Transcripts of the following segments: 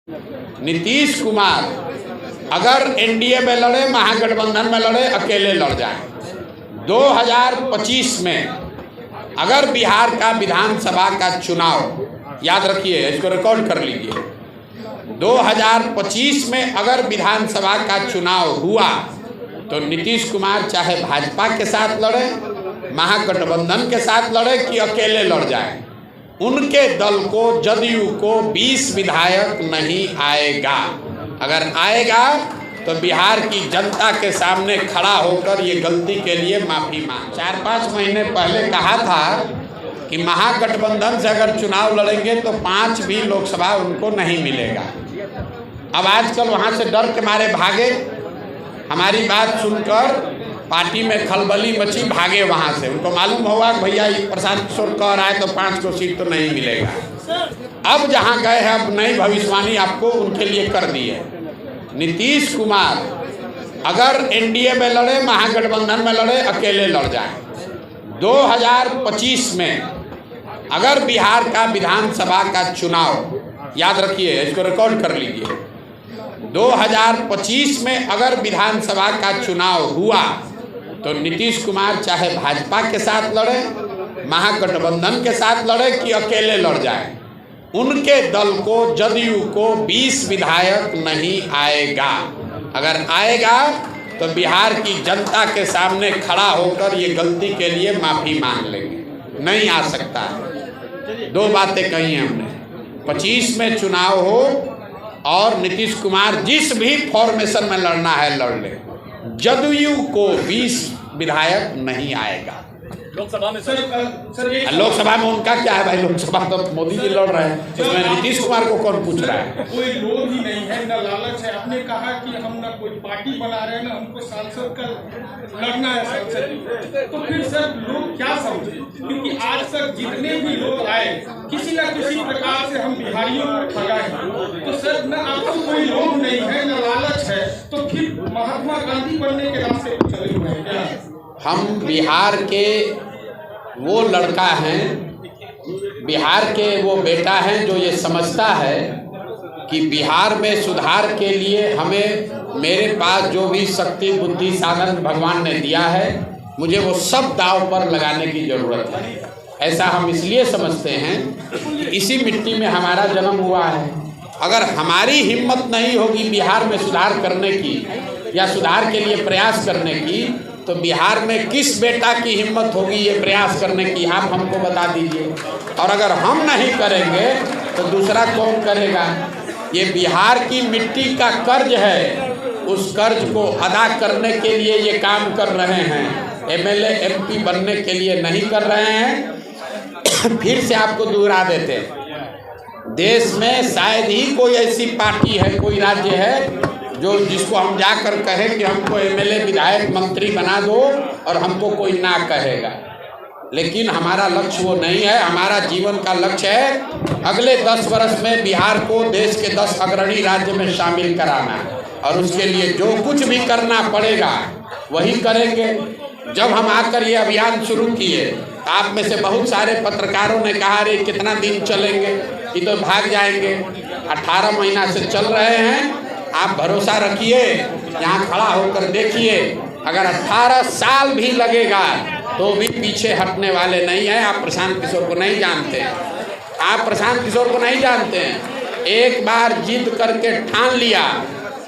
नीतीश कुमार अगर एनडीए में लड़े, महागठबंधन में लड़े, अकेले लड़ जाए, 2025 में अगर बिहार का विधानसभा का चुनाव, याद रखिए, इसको रिकॉर्ड कर लीजिए, 2025 में अगर विधानसभा का चुनाव हुआ तो नीतीश कुमार चाहे भाजपा के साथ लड़े, महागठबंधन के साथ लड़े कि अकेले लड़ जाए, उनके दल को, जदयू को 20 विधायक नहीं आएगा। अगर आएगा तो बिहार की जनता के सामने खड़ा होकर ये गलती के लिए माफ़ी मांग। 4-5 महीने पहले कहा था कि महागठबंधन से अगर चुनाव लड़ेंगे तो 5 भी लोकसभा उनको नहीं मिलेगा। अब आजकल वहाँ से डर के मारे भागे, हमारी बात सुनकर पार्टी में खलबली मची, भागे वहाँ से। उनको मालूम होगा कि भैया प्रशांत किशोर कह रहा है तो 5 को सीट तो नहीं मिलेगा। अब जहाँ गए हैं, अब नई भविष्यवाणी आपको उनके लिए कर दी है। नीतीश कुमार अगर एनडीए में लड़े, महागठबंधन में लड़े, अकेले लड़ जाए, 2025 में अगर बिहार का विधानसभा का चुनाव, याद रखिए, इसको रिकॉर्ड कर लीजिए, 2025 में अगर विधानसभा का चुनाव हुआ तो नीतीश कुमार चाहे भाजपा के साथ लड़े, महागठबंधन के साथ लड़े कि अकेले लड़ जाए, उनके दल को, जदयू को 20 विधायक नहीं आएगा। अगर आएगा तो बिहार की जनता के सामने खड़ा होकर ये गलती के लिए माफ़ी मांग लेंगे। नहीं आ सकता है। 2 बातें कही हैं हमने, 25 में चुनाव हो और नीतीश कुमार जिस भी फॉर्मेशन में लड़ना है लड़ ले, जदयू को 20 विधायक नहीं आएगा। लोकसभा में लोकसभा में उनका क्या है भाई? लोकसभा तो मोदी जी लड़ रहे हैं, इसमें नीतीश कुमार को कौन पूछ रहा है? कोई लोग ही नहीं है, न लालच है। आपने कहा कि हम न कोई पार्टी बना रहे हैं, न हमको सांसद का लड़ना है सांसद। तो फिर सर लोग क्या समझे? क्योंकि आज तक जितने भी लोग आए, किसी न किसी प्रकार से हम बिहारियों को ठगाए। तो सर न आपको कोई लोग नहीं है, न लालच है, तो फिर महात्मा गांधी बनने के रास्ते पर चले हुए हैं क्या? हम बिहार के वो लड़का हैं, बिहार के वो बेटा हैं जो ये समझता है कि बिहार में सुधार के लिए हमें, मेरे पास जो भी शक्ति, बुद्धि, साधन भगवान ने दिया है, मुझे वो सब दांव पर लगाने की ज़रूरत है। ऐसा हम इसलिए समझते हैं कि इसी मिट्टी में हमारा जन्म हुआ है। अगर हमारी हिम्मत नहीं होगी बिहार में सुधार करने की या सुधार के लिए प्रयास करने की, तो बिहार में किस बेटा की हिम्मत होगी ये प्रयास करने की? आप हमको बता दीजिए। और अगर हम नहीं करेंगे तो दूसरा कौन करेगा? ये बिहार की मिट्टी का कर्ज है, उस कर्ज को अदा करने के लिए ये काम कर रहे हैं। एमएलए एमपी बनने के लिए नहीं कर रहे हैं। फिर से आपको दोहरा देते हैं, देश में शायद ही कोई ऐसी पार्टी है, कोई राज्य है जो जिसको हम जाकर कहें कि हमको एमएलए, विधायक, मंत्री बना दो और हमको कोई ना कहेगा। लेकिन हमारा लक्ष्य वो नहीं है। हमारा जीवन का लक्ष्य है अगले 10 वर्ष में बिहार को देश के 10 अग्रणी राज्य में शामिल कराना, और उसके लिए जो कुछ भी करना पड़ेगा वही करेंगे। जब हम आकर ये अभियान शुरू किए, आप में से बहुत सारे पत्रकारों ने कहा, अरे कितना दिन चलेंगे, ये तो भाग जाएंगे। 18 महीना से चल रहे हैं। आप भरोसा रखिए, यहाँ खड़ा होकर देखिए, अगर 18 साल भी लगेगा तो भी पीछे हटने वाले नहीं हैं। आप प्रशांत किशोर को नहीं जानते हैं, आप प्रशांत किशोर को नहीं जानते हैं। एक बार जिद करके ठान लिया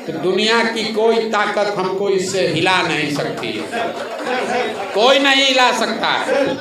तो दुनिया की कोई ताकत हमको इससे हिला नहीं सकती है, कोई नहीं हिला सकता है।